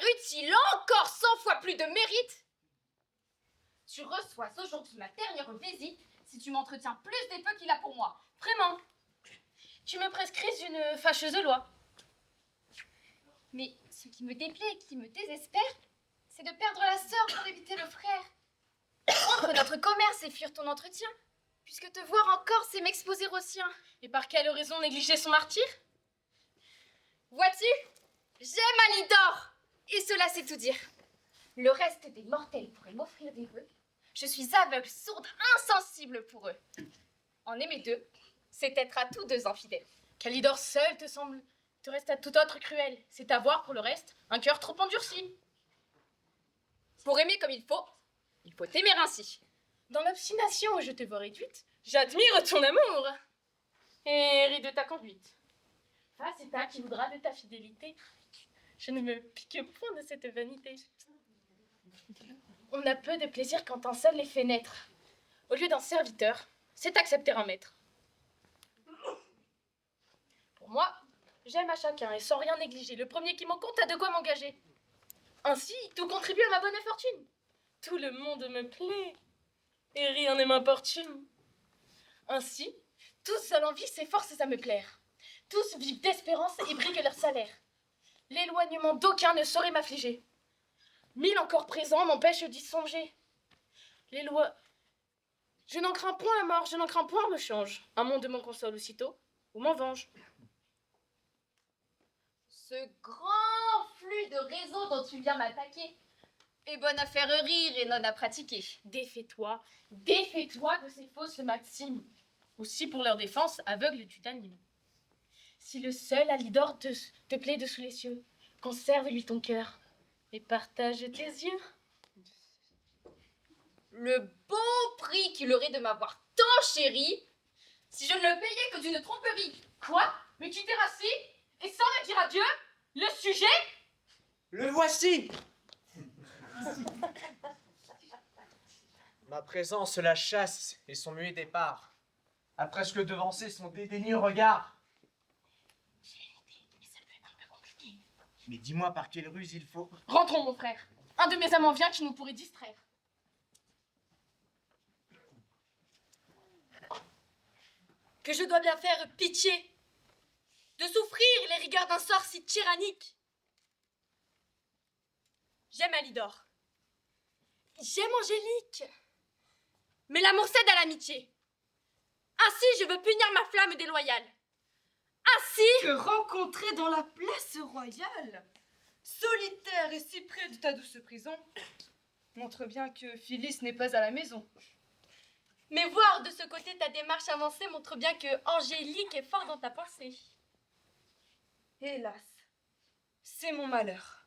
utile, encore 100 fois plus de mérite. Tu reçois aujourd'hui ma dernière visite si tu m'entretiens plus des peu qu'il a pour moi. Vraiment. Tu me prescris une fâcheuse loi. Mais ce qui me déplaît et qui me désespère, c'est de perdre la sœur pour éviter le frère. Rompre notre commerce et fuir ton entretien. Puisque te voir encore, c'est m'exposer au sien. Et par quelle raison négliger son martyre? Vois-tu, j'aime Alidor. Et cela c'est tout dire. Le reste des mortels pourrait m'offrir des vœux. Je suis aveugle, sourde, insensible pour eux. En aimer deux, c'est être à tous deux infidèles. Calidor seul te reste à tout autre cruel. C'est avoir pour le reste un cœur trop endurci. Pour aimer comme il faut aimer ainsi. Dans l'obstination où je te vois réduite, j'admire ton amour et ris de ta conduite. Ah, c'est ta qui voudra de ta fidélité. Je ne me pique point de cette vanité. On a peu de plaisir quand un seul les fait naître. Au lieu d'un serviteur, c'est accepter un maître. Pour moi, j'aime à chacun et sans rien négliger. Le premier qui m'en compte a de quoi m'engager. Ainsi, tout contribue à ma bonne fortune. Tout le monde me plaît et rien ne m'importune. Ainsi, tous à l'envie s'efforcent à me plaire. Tous vivent d'espérance et briguent leur salaire. L'éloignement d'aucun ne saurait m'affliger. 1000 encore présents m'empêchent d'y songer. Les lois... Je n'en crains point la mort, je n'en crains point le change. Un monde m'en console aussitôt, ou m'en venge. Ce grand flux de réseaux dont tu viens m'attaquer est bonne à faire rire et non à pratiquer. Défais-toi de ces fausses maximes. Aussi pour leur défense, aveugle tu t'animes. Si le seul Alidor te plaît dessous les cieux, conserve-lui ton cœur et partage tes yeux. Le beau prix qu'il aurait de m'avoir tant chéri, si je ne le payais que d'une tromperie. Quoi? Me quitter ainsi? Et sans me dire adieu? Le sujet? Le voici! Ma présence la chasse et son muet départ a presque devancé son dédaigneux regard. J'ai une idée, mais ça peut être un peu compliqué. Mais dis-moi par quelle ruse il faut... Rentrons, mon frère. Un de mes amants vient qui nous pourrait distraire. Que je dois bien faire pitié de souffrir les rigueurs d'un sort si tyrannique. J'aime Alidor. J'aime Angélique. Mais l'amour cède à l'amitié. Ainsi, je veux punir ma flamme déloyale. Ainsi... Te rencontrer dans la place royale, solitaire et si près de ta douce prison, montre bien que Phyllis n'est pas à la maison. Mais voir de ce côté ta démarche avancée montre bien que Angélique est fort dans ta pensée. Hélas, c'est mon malheur.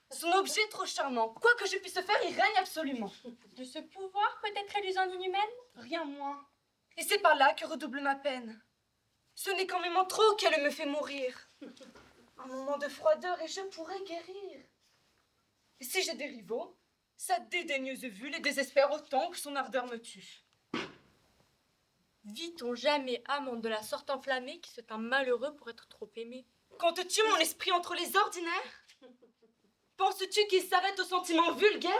Son objet trop charmant, quoi que je puisse faire, il règne absolument. De ce pouvoir peut-être illusion inhumaine? Rien moins. Et c'est par là que redouble ma peine. Ce n'est qu'en m'aimant trop qu'elle me fait mourir. Un moment de froideur et je pourrais guérir. Et si j'ai des rivaux, sa dédaigneuse vue les désespère autant que son ardeur me tue. Vit-on jamais amant de la sorte enflammée qui se teint malheureux pour être trop aimé? Comptes-tu mon esprit entre les ordinaires? Penses-tu qu'il s'arrête aux sentiments vulgaires?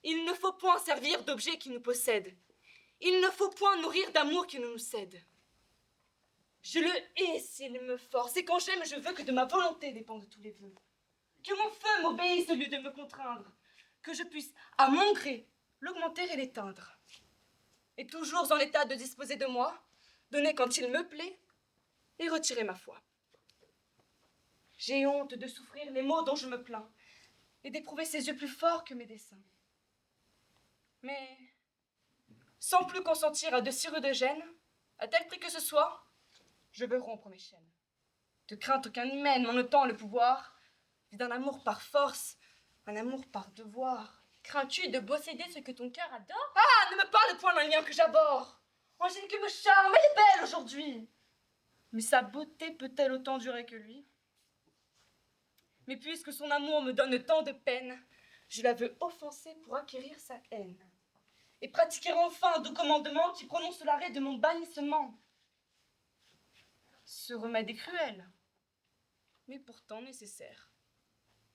Il ne faut point servir d'objet qui nous possède. Il ne faut point nourrir d'amour qui nous cède. Je le hais s'il me force, et quand j'aime, je veux que de ma volonté dépendent tous les vœux. Que mon feu m'obéisse au lieu de me contraindre. Que je puisse, à mon gré, l'augmenter et l'éteindre. Et toujours en état de disposer de moi, donner quand il me plaît, et retirer ma foi. J'ai honte de souffrir les maux dont je me plains, et d'éprouver ses yeux plus forts que mes desseins. Mais, sans plus consentir à de si rudes gênes, à tel prix que ce soit, je veux rompre mes chaînes. De crainte qu'un hymen, m'en ôtant le pouvoir, vit d'un amour par force, un amour par devoir. Crains-tu de posséder ce que ton cœur adore? Ah, ne me parle point d'un lien que j'abhorre. Angélique me charme, elle est belle aujourd'hui. Mais sa beauté peut-elle autant durer que lui? Mais puisque son amour me donne tant de peine, je la veux offenser pour acquérir sa haine. Et pratiquer enfin un doux commandement qui prononce l'arrêt de mon bannissement. Ce remède est cruel, mais pourtant nécessaire.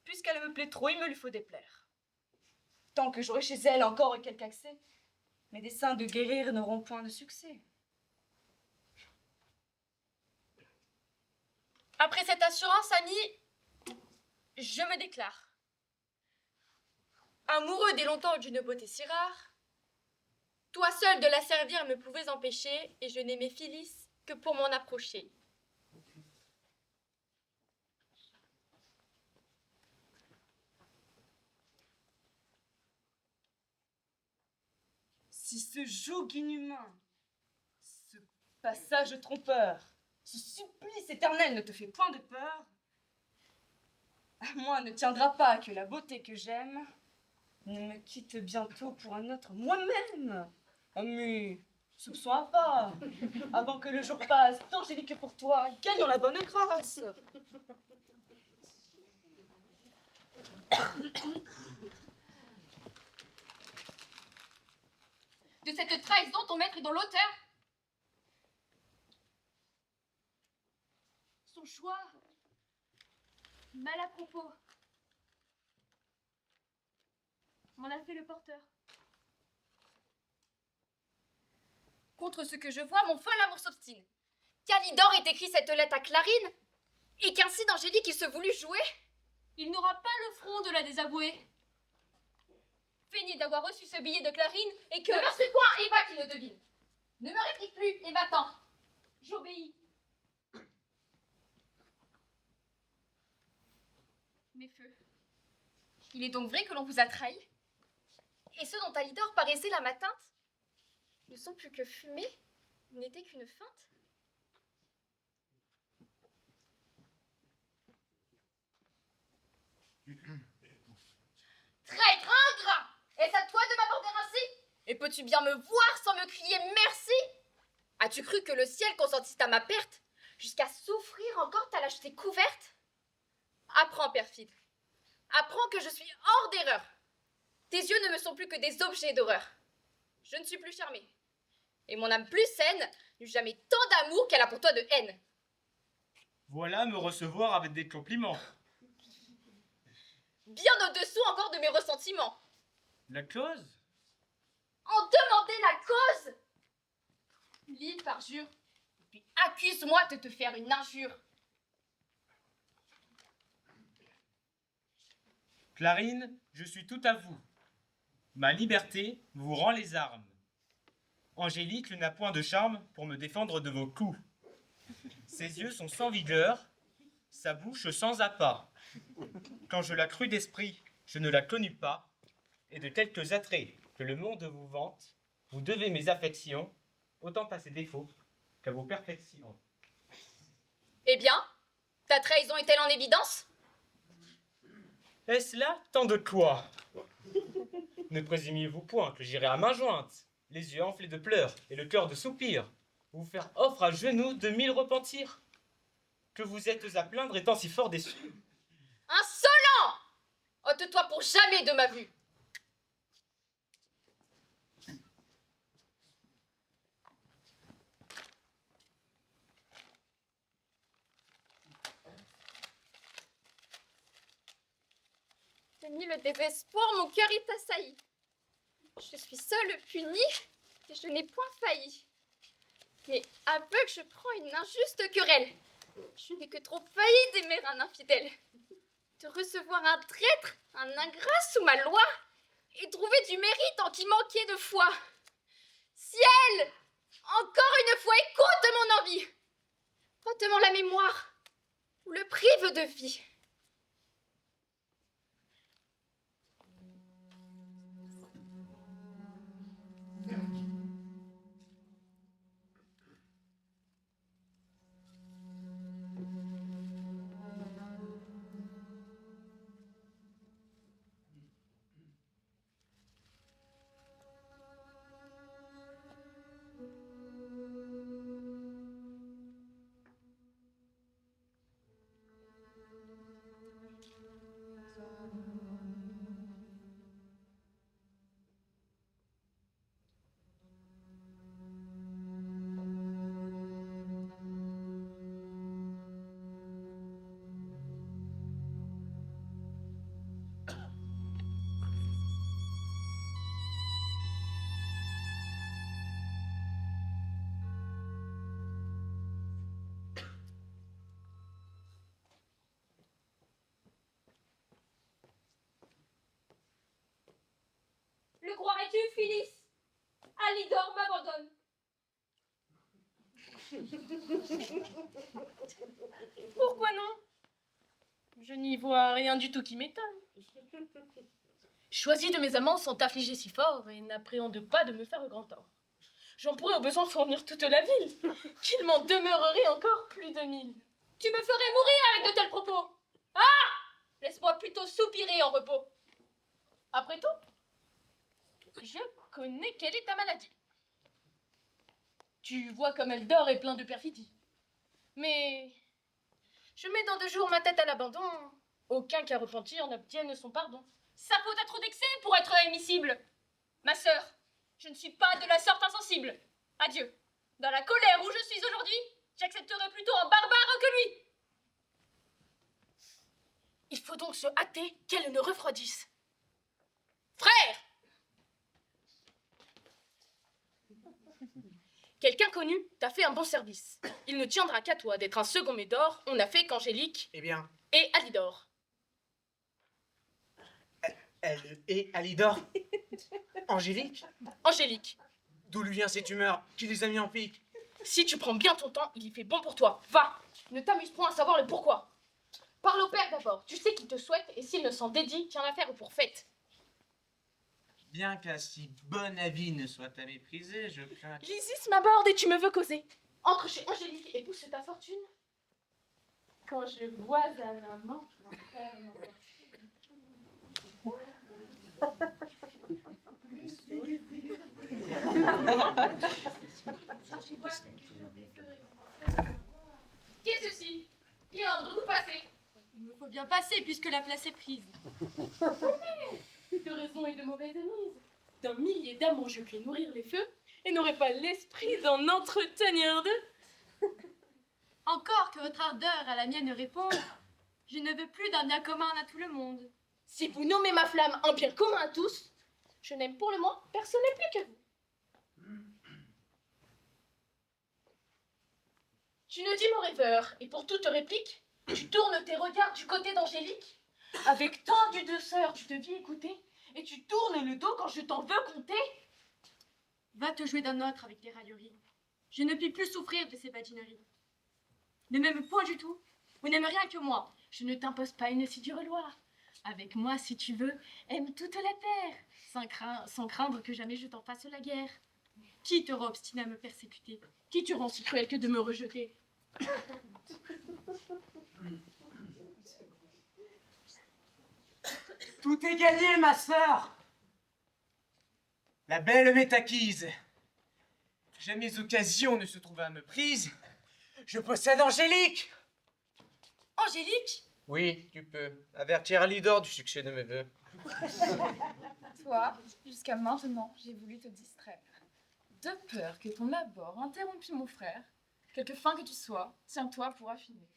Puisqu'elle me plaît trop, il me lui faut déplaire. Tant que j'aurai chez elle encore quelque accès, mes desseins de guérir n'auront point de succès. Après cette assurance, Annie, je me déclare. Amoureux dès longtemps d'une beauté si rare, toi seul de la servir me pouvais empêcher, et je n'aimais Phyllis que pour m'en approcher. Si ce joug inhumain, ce passage trompeur, ce supplice éternel ne te fait point de peur, à moi ne tiendra pas que la beauté que j'aime ne me quitte bientôt pour un autre moi-même. Ah mais, soupçon pas, avant que le jour passe, d'angélique pour toi, gagnons la bonne grâce. De cette trahison, ton maître est dans l'auteur. Son choix, mal à propos, m'en a fait le porteur. Contre ce que je vois, mon folle amour s'obstine. Calidore ait écrit cette lettre à Clarine, et qu'ainsi d'Angélique il se voulut jouer. Il n'aura pas le front de la désavouer. Feignez d'avoir reçu ce billet de Clarine et que... Ne me suis point, Eva qui le devine. Ne me réplique plus, et va-t'en. J'obéis. Mes feux, il est donc vrai que l'on vous a trahi? Et ceux dont Alidor paraissait la matinte ne sont plus que fumée, n'étaient qu'une feinte? Traître ingrat! Est-ce à toi de m'aborder ainsi? Et peux-tu bien me voir sans me crier merci? As-tu cru que le ciel consentisse à ma perte, jusqu'à souffrir encore ta lâcheté couverte? Apprends, perfide. Apprends que je suis hors d'erreur. Tes yeux ne me sont plus que des objets d'horreur. Je ne suis plus charmée. Et mon âme plus saine n'eut jamais tant d'amour qu'elle a pour toi de haine. Voilà me recevoir avec des compliments. Bien au-dessous encore de mes ressentiments. La cause? En demander la cause? Lis, parjure, puis accuse-moi de te faire une injure. Clarine, je suis tout à vous. Ma liberté vous rend les armes. Angélique n'a point de charme pour me défendre de vos coups. Ses yeux sont sans vigueur, sa bouche sans appât. Quand je la crus d'esprit, je ne la connus pas, et de quelques attraits que le monde vous vante, vous devez mes affections autant à ses défauts qu'à vos perfections. Eh bien, ta trahison est-elle en évidence? Est-ce là tant de quoi? Ne présumiez-vous point que j'irai à main jointe, les yeux enflés de pleurs et le cœur de soupirs, vous faire offre à genoux de 1000 repentirs? Que vous êtes à plaindre étant si fort déçu? Insolent! Ôte-toi pour jamais de ma vue. De mille désespoir, mon cœur est assailli. Je suis seule punie et je n'ai point failli. Mais aveugle, je prends une injuste querelle. Je n'ai que trop failli d'aimer un infidèle. De recevoir un traître, un ingrat sous ma loi, et trouver du mérite en qui manquait de foi. Ciel, encore une fois, écoute mon envie. Ôte-m'en la mémoire, ou le prive de vie. n'y voit rien du tout qui m'étonne. Choisis de mes amants sans t'affliger si fort et n'appréhende pas de me faire grand tort. J'en pourrais au besoin fournir toute la ville, qu'il m'en demeurerait encore plus de 1000. Tu me ferais mourir avec de tels propos. Ah! Laisse-moi plutôt soupirer en repos. Après tout, je connais quelle est ta maladie. Tu vois comme elle dort et plein de perfidie. Mais je mets dans 2 jours ma tête à l'abandon. Aucun qu'à repentir n'obtienne son pardon. Sa faute a trop d'excès pour être admissible. Ma sœur, je ne suis pas de la sorte insensible. Adieu. Dans la colère où je suis aujourd'hui, j'accepterai plutôt un barbare que lui. Il faut donc se hâter qu'elle ne refroidisse. Frère! Quelqu'un connu t'a fait un bon service. Il ne tiendra qu'à toi d'être un second Médor. On n'a fait qu'Angélique Eh bien, et Alidor. elle est Alidor. Angélique? Angélique, D'où lui vient cette humeur? Qui les a mis en pique? si tu prends bien ton temps, il y fait bon pour toi. Va, ne t'amuse point à savoir le pourquoi. Parle au père d'abord. Tu sais qu'il te souhaite et s'il ne s'en dédie, qu'un affaire pour fête. Bien qu'à si bon avis ne soit à mépriser, je crains que... L'Isis m'aborde et tu me veux causer. Entre chez Angélique et pousse ta fortune. Quand je vois un amant, mon frère, mon frère. Qu'est-ce ceci? Léandre, où passer? Il me faut bien passer puisque la place est prise. De raison et de mauvaise mise. D'un millier d'amants je puis nourrir les feux et n'aurai pas l'esprit d'en entretenir deux. Encore que votre ardeur à la mienne répond, je ne veux plus d'un bien commun à tout le monde. Si vous nommez ma flamme un bien commun à tous, je n'aime pour le moins personne plus que vous. Tu ne dis mon rêveur, et pour toute réplique, tu tournes tes regards du côté d'Angélique. Avec tant de douceur, tu te vis écouter, et tu tournes le dos quand je t'en veux compter. Va te jouer d'un autre avec tes railleries. Je ne puis plus souffrir de ces badineries. Ne m'aime point du tout, ou n'aime rien que moi. Je ne t'impose pas une si dure loi. Avec moi, si tu veux, aime toute la terre, sans craindre que jamais je t'en fasse la guerre. Qui t'aura obstiné à me persécuter? Qui te rend si cruel que de me rejeter? Tout est gagné, ma sœur. La belle m'est acquise. Jamais occasion ne se trouva à me prise. Je possède Angélique. Angélique? Oui, tu peux. Avertir Alidor du succès de mes vœux. Toi, jusqu'à maintenant, j'ai voulu te distraire. De peur que ton abord interrompît mon frère, quelque fin que tu sois, tiens-toi pour affiner.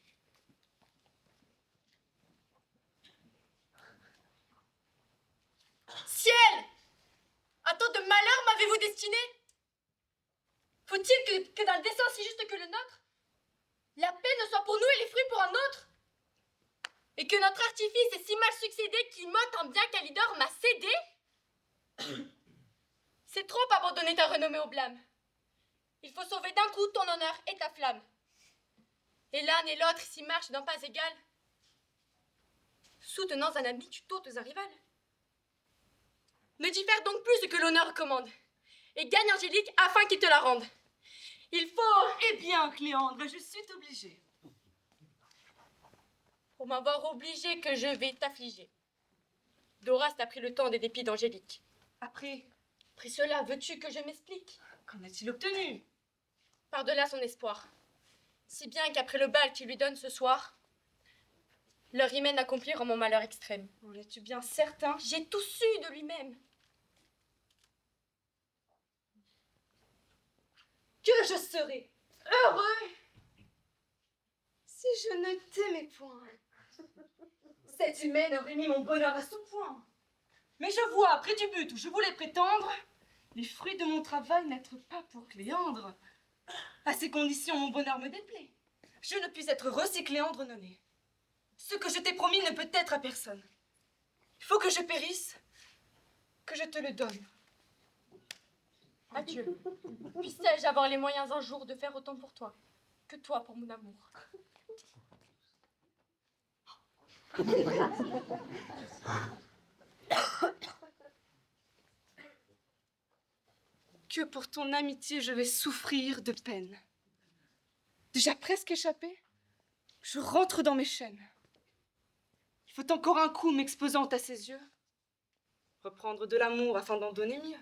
Ciel! À tant de malheur m'avez-vous destiné? Faut-il que d'un dessein si juste que le nôtre, la paix ne soit pour nous et les fruits pour un autre? Et que notre artifice ait si mal succédé qu'il m'ôte un bien qu'Alidor m'a cédé? C'est trop abandonner ta renommée au blâme. Il faut sauver d'un coup ton honneur et ta flamme. Et l'un et l'autre s'y marchent d'un pas égal. Soutenant un ami, tu t'ôtes un rival. Ne diffère donc plus ce que l'honneur commande, et gagne Angélique afin qu'il te la rende. Il faut... Eh bien, Cléandre, je suis obligée. Pour m'avoir obligé que je vais t'affliger. Doras t'a pris le temps des dépits d'Angélique. Après, Cela, veux-tu que je m'explique? qu'en a-t-il obtenu? Par-delà son espoir. Si bien qu'après le bal qu'il lui donne ce soir, leur hymen accomplira mon malheur extrême. En es-tu bien certain? J'ai tout su de lui-même. Que je serais heureux si je ne t'aimais point. Cette humaine aurait mis mon bonheur à ce point. Mais je vois, près du but où je voulais prétendre, les fruits de mon travail n'être pas pour Cléandre. À ces conditions, mon bonheur me déplaît. Je ne puis être heureux si Cléandre ne l'est. Ce que je t'ai promis ne peut être à personne. Il faut que je périsse, que je te le donne. Adieu. Puisse-je avoir les moyens un jour de faire autant pour toi que toi pour mon amour. Que pour ton amitié je vais souffrir de peine. Déjà presque échappée, je rentre dans mes chaînes. Il faut encore un coup m'exposant à ses yeux, reprendre de l'amour afin d'en donner mieux.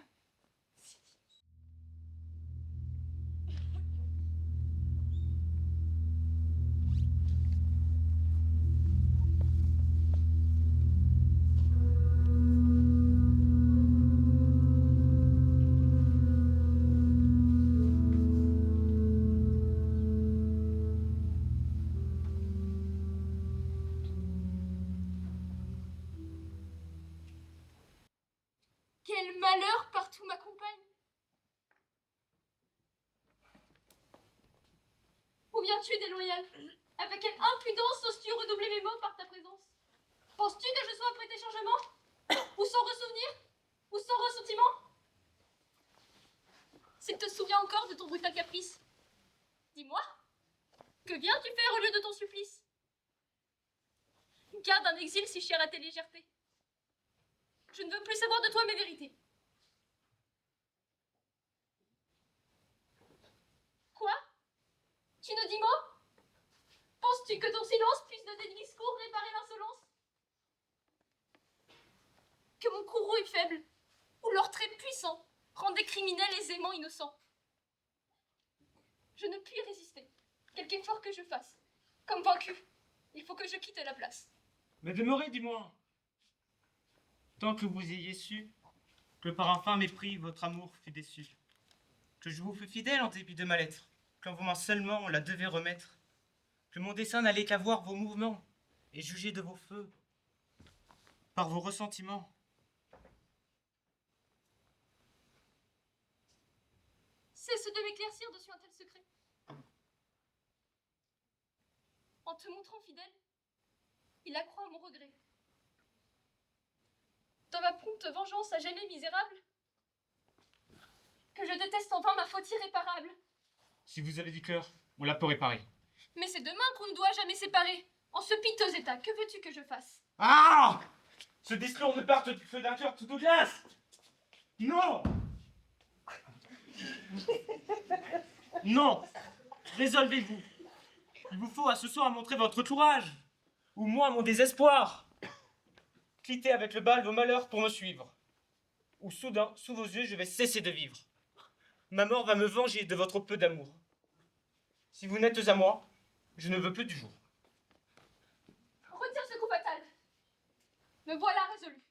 Quel malheur partout m'accompagne. Où viens-tu, déloyal? Avec quelle impudence oses-tu redoubler mes mots par ta présence? Penses-tu que je sois après tes changements? Ou sans ressouvenir? Ou sans ressentiment? S'il te souvient encore de ton brutal caprice, dis-moi, que viens-tu faire au lieu de ton supplice? Garde un exil si cher à tes légèretés. Je ne veux plus savoir de toi mes vérités. Quoi? Tu ne dis mot? Penses-tu que ton silence puisse de tes discours réparer l'insolence? Que mon courroux est faible, ou leur trait puissant rend des criminels aisément innocents? Je ne puis résister, quelque effort que je fasse. Comme vaincu, il faut que je quitte la place. Mais demeurez du moins. Tant que vous ayez su que par un fin mépris votre amour fut déçu, que je vous fus fidèle en dépit de ma lettre, qu'en vos mains seulement on la devait remettre, que mon dessein n'allait qu'à voir vos mouvements et juger de vos feux par vos ressentiments. Cesse de m'éclaircir dessus un tel secret. En te montrant fidèle, il accroît mon regret. Dans ma prompte vengeance à jamais misérable, que je déteste en vain ma faute irréparable. Si vous avez du cœur, on la peut réparer. Mais c'est demain qu'on ne doit jamais séparer. En ce piteux état, que veux-tu que je fasse? Ah! Ce discours ne parte du feu d'un cœur tout de glace! Non! Non! Résolvez-vous! Il vous faut à ce soir montrer votre courage, ou moi mon désespoir. Quittez avec le bal vos malheurs pour me suivre, ou soudain, sous vos yeux, je vais cesser de vivre. Ma mort va me venger de votre peu d'amour. Si vous n'êtes à moi, je ne veux plus du jour. Retire ce coup fatal. Me voilà résolu.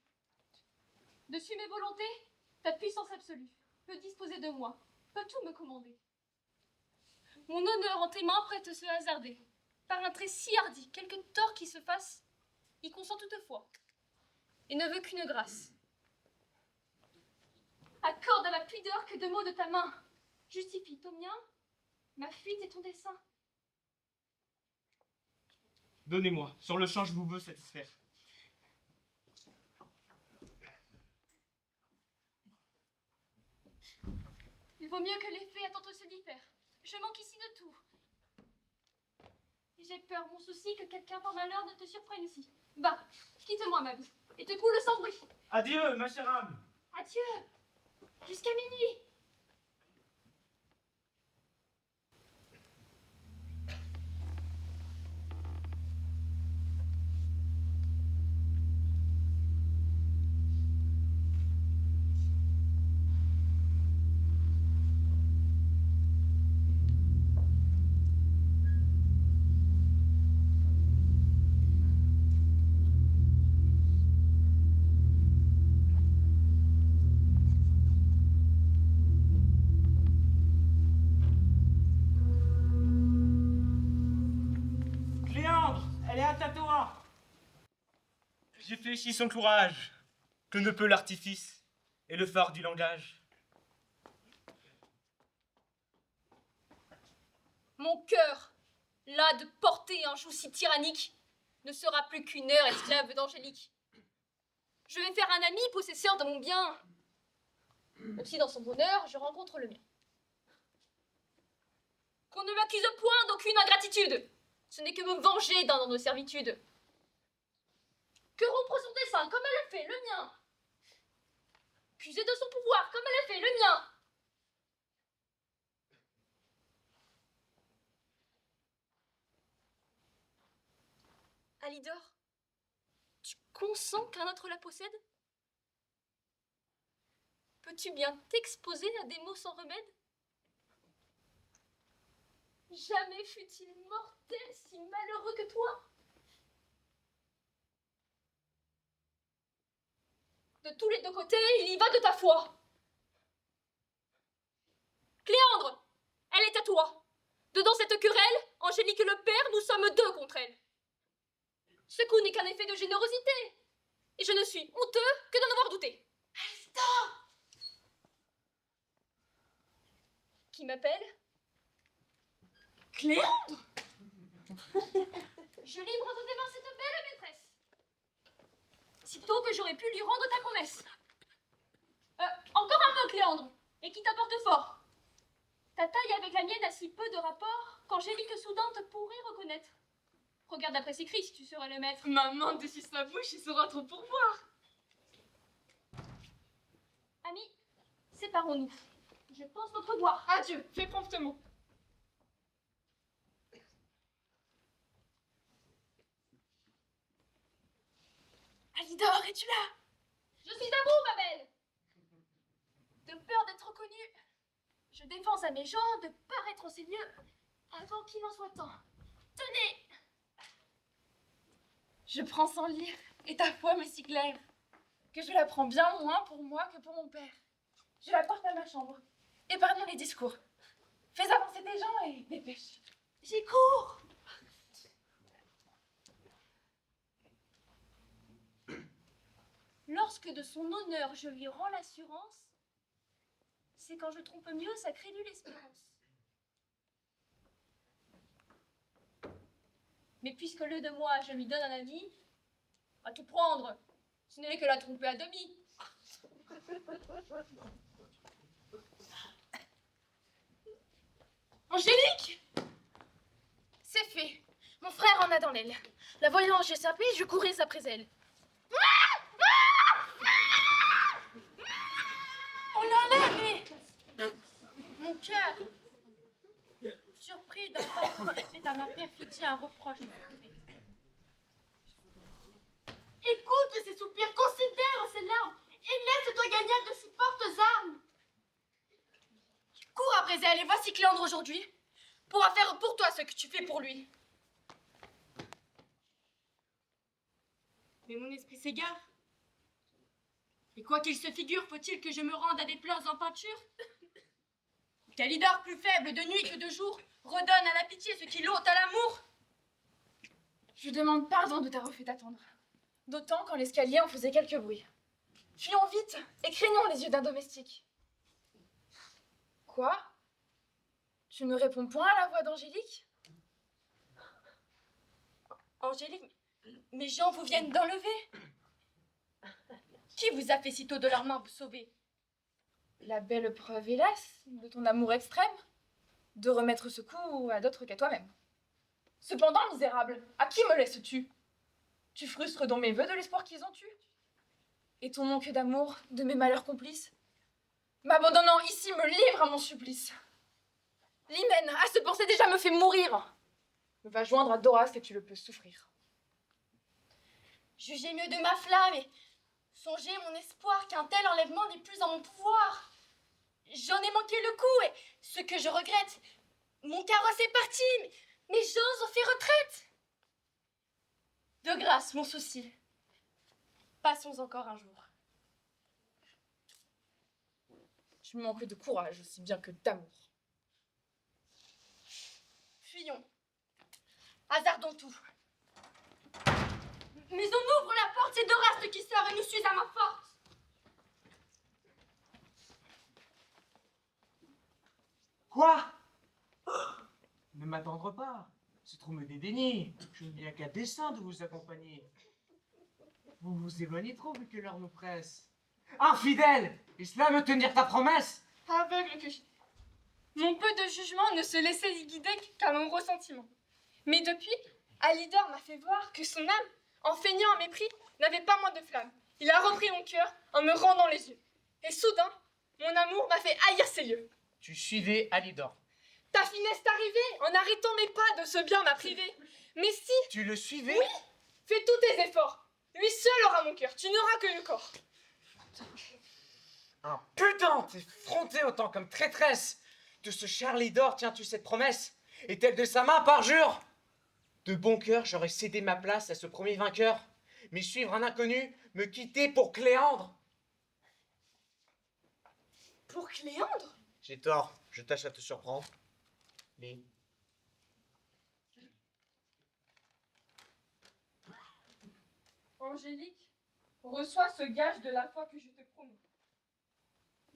Dessus mes volontés, ta puissance absolue peut disposer de moi, peut tout me commander. Mon honneur en tes mains prête se hasarder. Par un trait si hardi, quelque tort qui se fasse, y consent toutefois, et ne veut qu'une grâce. Accorde à ma pudeur que deux mots de ta main justifient au mien ma fuite et ton dessein. Donnez-moi, sur le champ je vous veux satisfaire. Il vaut mieux que les faits attendent se diffèrent. Je manque ici de tout. Et j'ai peur, mon souci, que quelqu'un par malheur ne te surprenne ici. Va, quitte-moi ma vie, et te coule sans bruit. Adieu, ma chère âme. Adieu, jusqu'à minuit. Cléandre, elle est à toi. J'ai fléchi son courage, que ne peut l'artifice et le phare du langage. Mon cœur, là de porter un joug si tyrannique, ne sera plus qu'une heure esclave d'Angélique. Je vais faire un ami possesseur de mon bien, même si dans son bonheur je rencontre le mien. Qu'on ne m'accuse point d'aucune ingratitude, ce n'est que me venger d'un an de servitude. sien, comme elle a fait le mien. Puiser de son pouvoir, comme elle a fait le mien. Alidor, tu consens qu'un autre la possède? Peux-tu bien t'exposer à des maux sans remède? Jamais fut-il mortel si malheureux que toi. De tous les deux côtés, il y va de ta foi. Cléandre, elle est à toi. Dedans cette querelle, Angélique et le père, nous sommes deux contre elle. Ce coup n'est qu'un effet de générosité. Et je ne suis honteux que d'en avoir douté. Alstor! Qui m'appelle? Cléandre! Je livre entre tes mains cette belle maîtresse. Sitôt que j'aurais pu lui rendre ta promesse. Encore un mot, Cléandre, et qui t'apporte fort. Ta taille avec la mienne a si peu de rapport qu'Angélique soudain te pourrait reconnaître. Regarde après ses cris si tu serais le maître. Maman, déchire sa bouche, il sera trop pour voir. Amis, séparons-nous. Je pense notre devoir. Adieu, fais promptement. Alidor, es-tu là? Je suis à vous, ma belle. De peur d'être reconnue, je défends à mes gens de paraître en ces lieux avant qu'il en soit temps. Tenez! Je prends sans lire, et ta foi m'est si claire, que je la prends bien moins pour moi que pour mon père. Je la porte à ma chambre. Épargnons les discours. Fais avancer tes gens et dépêche. J'y cours! Lorsque de son honneur je lui rends l'assurance, c'est quand je trompe mieux sa crédule espérance. Mais puisque le de moi je lui donne un ami, à tout prendre, ce n'est que la tromper à demi. Angélique! C'est fait. Mon frère en a dans l'aile. La voyant échapper, je courais après elle. On l'enlève! Mon cœur, surpris d'avoir fait à ma perfidie un reproche. Écoute ces soupirs, considère ces larmes, et laisse-toi gagner de si fortes armes. Cours après elle et voici Cléandre aujourd'hui pourra faire pour toi ce que tu fais pour lui. Mais mon esprit s'égare. Et quoi qu'il se figure, faut-il que je me rende à des pleurs en peinture? Calidor, plus faible de nuit que de jour, redonne à la pitié ce qu'il ôte à l'amour. Je demande pardon de t'avoir fait attendre. D'autant qu'en l'escalier, on faisait quelques bruits. Fuyons vite et craignons les yeux d'un domestique. Quoi? Tu ne réponds point à la voix d'Angélique? Angélique, mes gens vous viennent d'enlever. Qui vous a fait sitôt de leurs mains vous sauver? La belle preuve, hélas, de ton amour extrême, de remettre ce coup à d'autres qu'à toi-même. Cependant, misérable, à qui me laisses-tu? Tu frustres donc mes vœux de l'espoir qu'ils ont eu? Et ton manque d'amour, de mes malheurs complices, m'abandonnant ici, me livre à mon supplice. L'hymen, à ce penser déjà me fait mourir. Me va joindre à Doras et tu le peux souffrir. Jugez mieux de ma flamme et songez mon espoir qu'un tel enlèvement n'est plus en mon pouvoir. J'en ai manqué le coup et ce que je regrette, mon carrosse est parti, mes gens ont fait retraite. De grâce, mon souci. Passons encore un jour. Tu manques de courage aussi bien que d'amour. Fuyons. Hasardons tout. Mais on ouvre la porte, c'est Doras qui sort et nous suit à main forte. Quoi? Ne m'attendre pas, c'est trop me dédaigner. Je ne viens qu'à dessein de vous accompagner. Vous vous éloignez trop vu que l'heure nous presse. Infidèle! Et cela me tenir ta promesse? Aveugle que je... Mon peu de jugement ne se laissait y guider qu'à mon ressentiment. Mais depuis, Alidor m'a fait voir que son âme, en feignant un mépris, n'avait pas moins de flamme. Il a repris mon cœur en me rendant les yeux. Et soudain, mon amour m'a fait haïr ces lieux. Tu suivais Alidor. Ta finesse est arrivée, en arrêtant mes pas de ce bien m'a privé. Mais si, Tu le suivais? Oui. Fais tous tes efforts. Lui seul aura mon cœur, tu n'auras que le corps. Ah putain, t'es frontée autant comme traîtresse. De ce Charlie d'or tiens-tu cette promesse? Est-elle de sa main, parjure? De bon cœur, j'aurais cédé ma place à ce premier vainqueur. Mais suivre un inconnu, me quitter pour Cléandre. Pour Cléandre? J'ai tort, je tâche à te surprendre. Lis. Angélique, reçois ce gage de la foi que je te promets.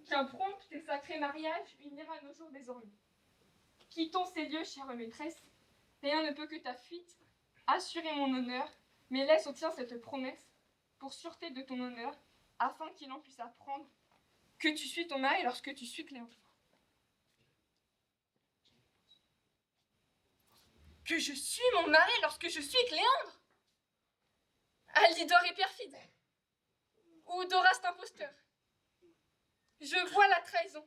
Qu'un prompt et sacré mariage unira nos jours désormais. Quittons ces lieux, chère maîtresse. Rien ne peut que ta fuite assurer mon honneur, mais laisse au tien cette promesse, pour sûreté de ton honneur, afin qu'il en puisse apprendre que tu suis ton mari lorsque tu suis Cléandre. Que je suis mon mari lorsque je suis Cléandre? Alidor est perfide. Ou Doraste imposteur. Je vois la trahison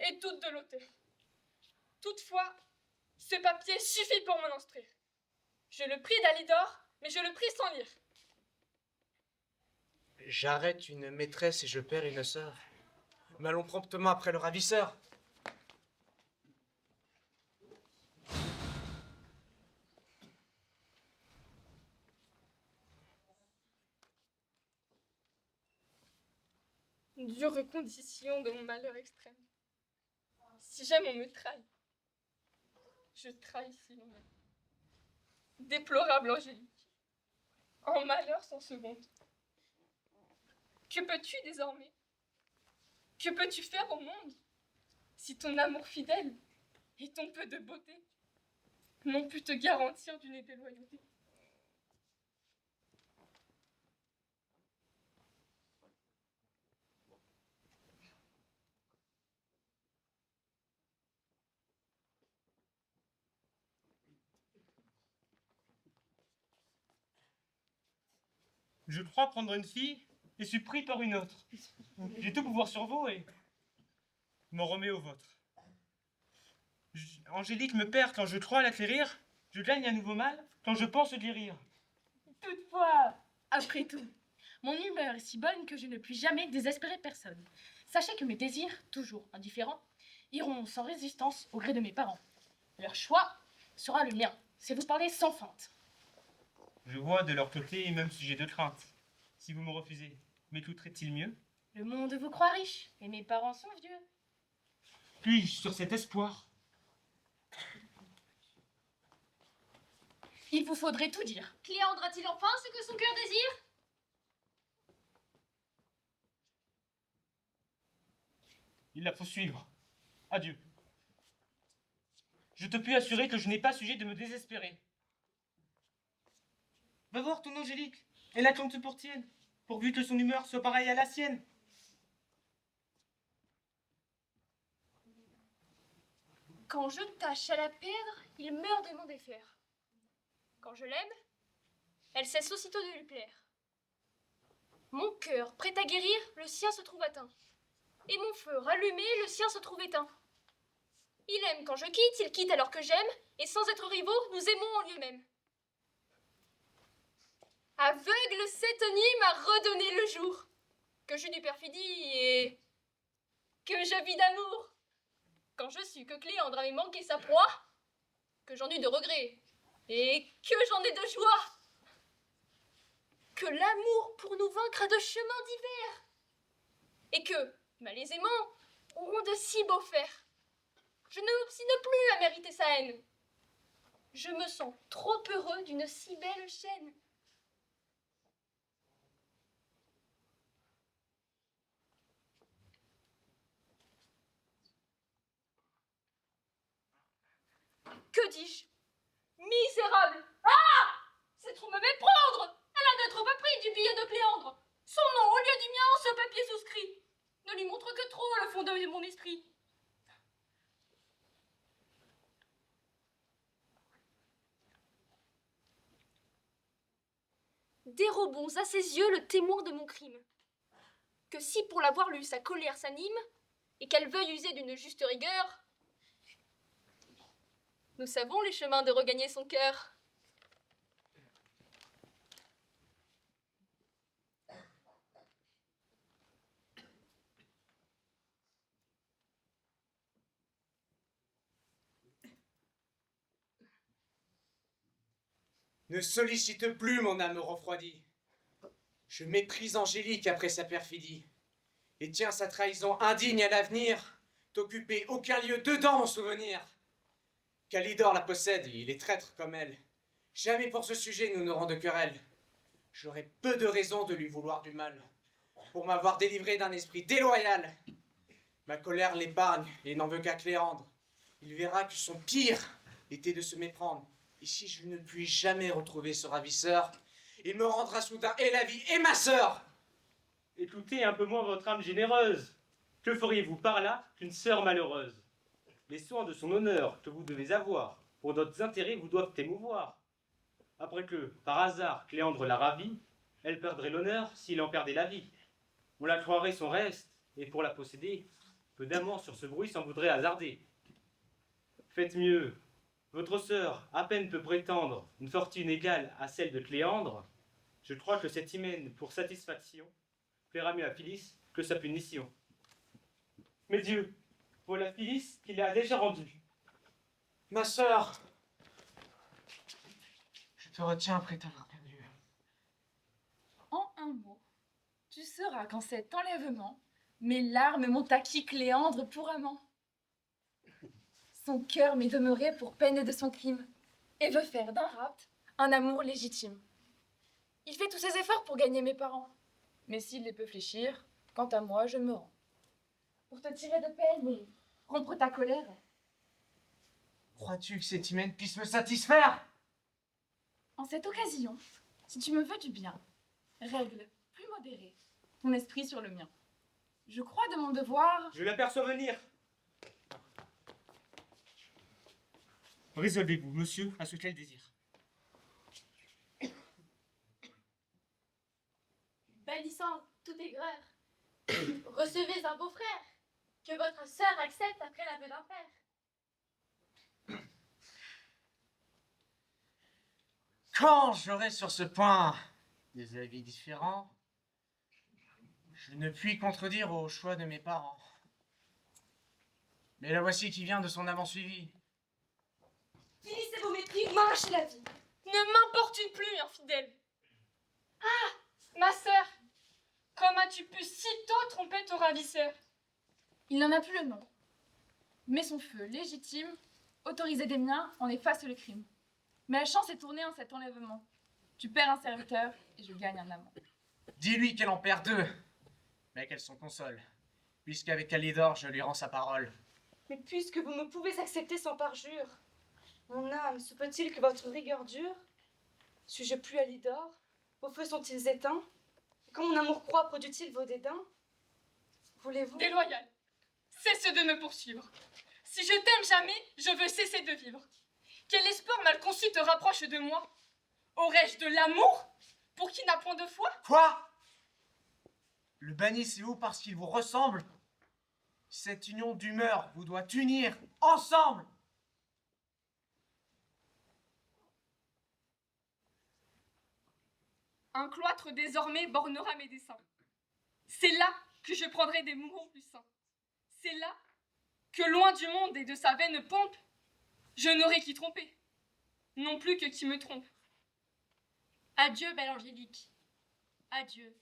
et doute de l'auteur. Toutefois, ce papier suffit pour m'en instruire. Je le prie d'Alidor, mais je le prie sans lire. J'arrête une maîtresse et je perds une sœur. M'allons promptement après le ravisseur. Dure condition de mon malheur extrême. Si jamais on me trahit, je trahis si l'on m'aime. Déplorable Angélique, en malheur sans seconde. Que peux-tu désormais? Que peux-tu faire au monde si ton amour fidèle et ton peu de beauté n'ont pu te garantir d'une déloyauté? Je crois prendre une fille et suis pris par une autre. J'ai tout pouvoir sur vous et m'en remets au vôtre. Angélique me perd quand je crois l'acquérir. Je gagne un nouveau mal quand je pense guérir. Toutefois, après tout, mon humeur est si bonne que je ne puis jamais désespérer personne. Sachez que mes désirs, toujours indifférents, iront sans résistance au gré de mes parents. Leur choix sera le mien, c'est vous parler sans feinte. Je vois de leur côté même sujet de crainte. Si vous me refusez, m'écouterait-il mieux? Le monde vous croit riche, et mes parents sont vieux. Puis-je sur cet espoir? Il vous faudrait tout dire. Cléandre a-t-il enfin ce que son cœur désire? Il la faut suivre. Adieu. Je te puis assurer que je n'ai pas sujet de me désespérer. Va voir ton Angélique. Elle attend pour tienne, pourvu que son humeur soit pareille à la sienne. Quand je tâche à la perdre, il meurt de m'en défaire. Quand je l'aime, elle cesse aussitôt de lui plaire. Mon cœur, prêt à guérir, le sien se trouve atteint. Et mon feu, rallumé, le sien se trouve éteint. Il aime quand je quitte, il quitte alors que j'aime, et sans être rivaux, nous aimons en lieu même. Aveugle, cette nuit m'a redonné le jour, que j'eus du perfidie et que je vis d'amour. Quand je sus que Cléandre avait manqué sa proie, que j'en eus de regrets et que j'en ai de joie, que l'amour pour nous vaincre a de chemins divers, et que, malaisément, auront de si beaux fers. Je ne m'obstine plus à mériter sa haine. Je me sens trop heureux d'une si belle chaîne. Que dis-je? Misérable! Ah! C'est trop me méprendre! Elle a de trop appris du billet de Cléandre. Son nom au lieu du mien, ce papier souscrit ne lui montre que trop le fond de mon esprit. dérobons à ses yeux le témoin de mon crime. Que si pour l'avoir lu sa colère s'anime, et qu'elle veuille user d'une juste rigueur, nous savons les chemins de regagner son cœur. Ne sollicite plus mon âme refroidie. Je méprise Angélique après sa perfidie. Et tiens sa trahison indigne à l'avenir, t'occuper aucun lieu dedans mon souvenir. Calidore la possède, il est traître comme elle. Jamais pour ce sujet nous n'aurons de querelle. J'aurais peu de raison de lui vouloir du mal, pour m'avoir délivré d'un esprit déloyal. Ma colère l'épargne et n'en veut qu'à Cléandre. Il verra que son pire était de se méprendre. Et si je ne puis jamais retrouver ce ravisseur, il me rendra soudain et la vie et ma sœur. Écoutez un peu moins votre âme généreuse. Que feriez-vous par là qu'une sœur malheureuse? Les soins de son honneur que vous devez avoir, pour d'autres intérêts vous doivent émouvoir. Après que, par hasard, Cléandre la ravie, elle perdrait l'honneur s'il en perdait la vie. On la croirait son reste, et pour la posséder, peu d'amants sur ce bruit s'en voudraient hasarder. Faites mieux. Votre sœur à peine peut prétendre une fortune égale à celle de Cléandre. Je crois que cet hymen pour satisfaction plaira mieux à Phyllis que sa punition. Mais Dieu, voilà Phyllis qui l'a déjà rendue. Ma sœur, je te retiens après t'avoir perdu. En un mot, tu sauras qu'en cet enlèvement, mes larmes m'ont acquis Cléandre pour amant. Son cœur m'est demeuré pour peine de son crime, et veut faire d'un rapt un amour légitime. Il fait tous ses efforts pour gagner mes parents, mais s'il les peut fléchir, quant à moi, je me rends. Pour te tirer de peine et rompre ta colère, Crois-tu que cet hymen puisse me satisfaire? en cette occasion, si tu me veux du bien, règle plus modérée ton esprit sur le mien. Je crois de mon devoir. Je l'aperçois venir. Résolvez-vous, monsieur, à ce qu'elle désire. Bannissant toute aigreur, recevez un beau frère, que votre sœur accepte après l'aveu d'un père. Quand j'aurai sur ce point des avis différents, je ne puis contredire au choix de mes parents. Mais la voici qui vient de son amant suivi. Finissez vos mépris ou m'arrachez la vie. Ne m'importune plus, infidèle. Ah, ma sœur, comment as-tu pu si tôt tromper ton ravisseur? Il n'en a plus le nom. Mais son feu légitime, autorisé des miens, en efface le crime. Mais la chance est tournée en cet enlèvement. Tu perds un serviteur et je gagne un amant. Dis-lui qu'elle en perd deux, mais qu'elle s'en console, puisqu'avec Calidore, je lui rends sa parole. Mais puisque vous me pouvez accepter sans parjure, mon âme, se peut-il que votre rigueur dure? Suis-je plus à Lydore? Vos feux sont-ils éteints? Quand mon amour-propre produit-il vos dédains? Voulez-vous... Déloyal, cesse de me poursuivre. Si je t'aime jamais, je veux cesser de vivre. Quel espoir mal conçu te rapproche de moi? Aurais-je de l'amour pour qui n'a point de foi? Quoi? Le bannissez-vous parce qu'il vous ressemble? Cette union d'humeur vous doit unir ensemble. Un cloître désormais bornera mes desseins. C'est là que je prendrai des mourants plus sains. C'est là que loin du monde et de sa vaine pompe, je n'aurai qui tromper, non plus que qui me trompe. Adieu, belle Angélique. Adieu.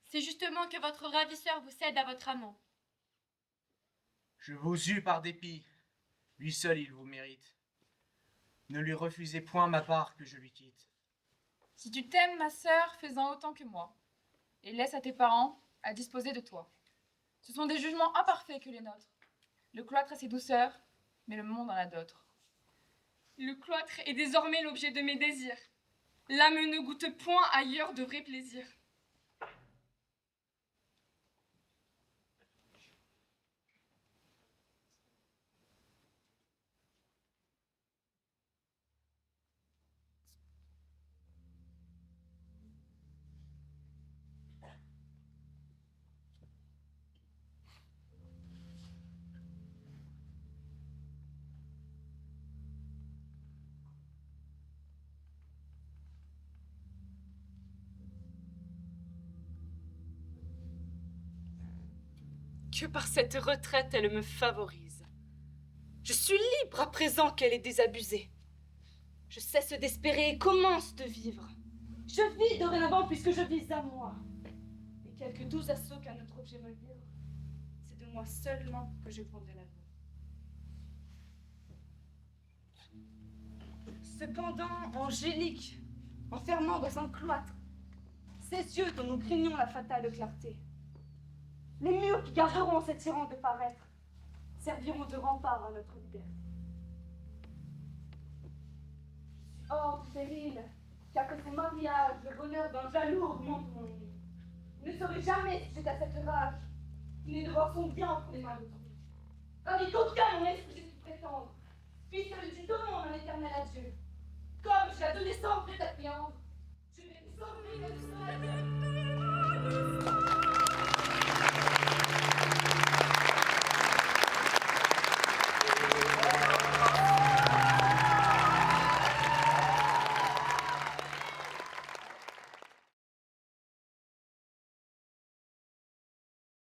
C'est justement que votre ravisseur vous cède à votre amant. Je vous eus par dépit. Lui seul il vous mérite. Ne lui refusez point ma part que je lui quitte. Si tu t'aimes, ma sœur, fais-en autant que moi. Et laisse à tes parents à disposer de toi. Ce sont des jugements imparfaits que les nôtres. Le cloître a ses douceurs, mais le monde en a d'autres. Le cloître est désormais l'objet de mes désirs. L'âme ne goûte point ailleurs de vrais plaisirs. que par cette retraite, elle me favorise. Je suis libre à présent qu'elle est désabusée. Je cesse d'espérer et commence de vivre. Je vis dorénavant puisque je vis à moi. Et quelques doux assauts qu'un autre objet me livre, c'est de moi seulement que je prendrai l'amour. Cependant, Angélique, enfermant dans un cloître, ces yeux dont nous craignons la fatale clarté, les murs qui garderont cette tyran de paraître, serviront de rempart à notre liberté. Hors du péril, car que ce mariage, le bonheur d'un jaloux augmente mon ennemi. Il ne saurait jamais sujet à cette rage, qui n'est de voir son bien entre les mains d'autrui. Avec aucun mon esprit j'ai pu prétendre, puisque je dis donnons un éternel adieu. Comme j'ai la donnaissance de ta triangle, je vais sauver comme ça.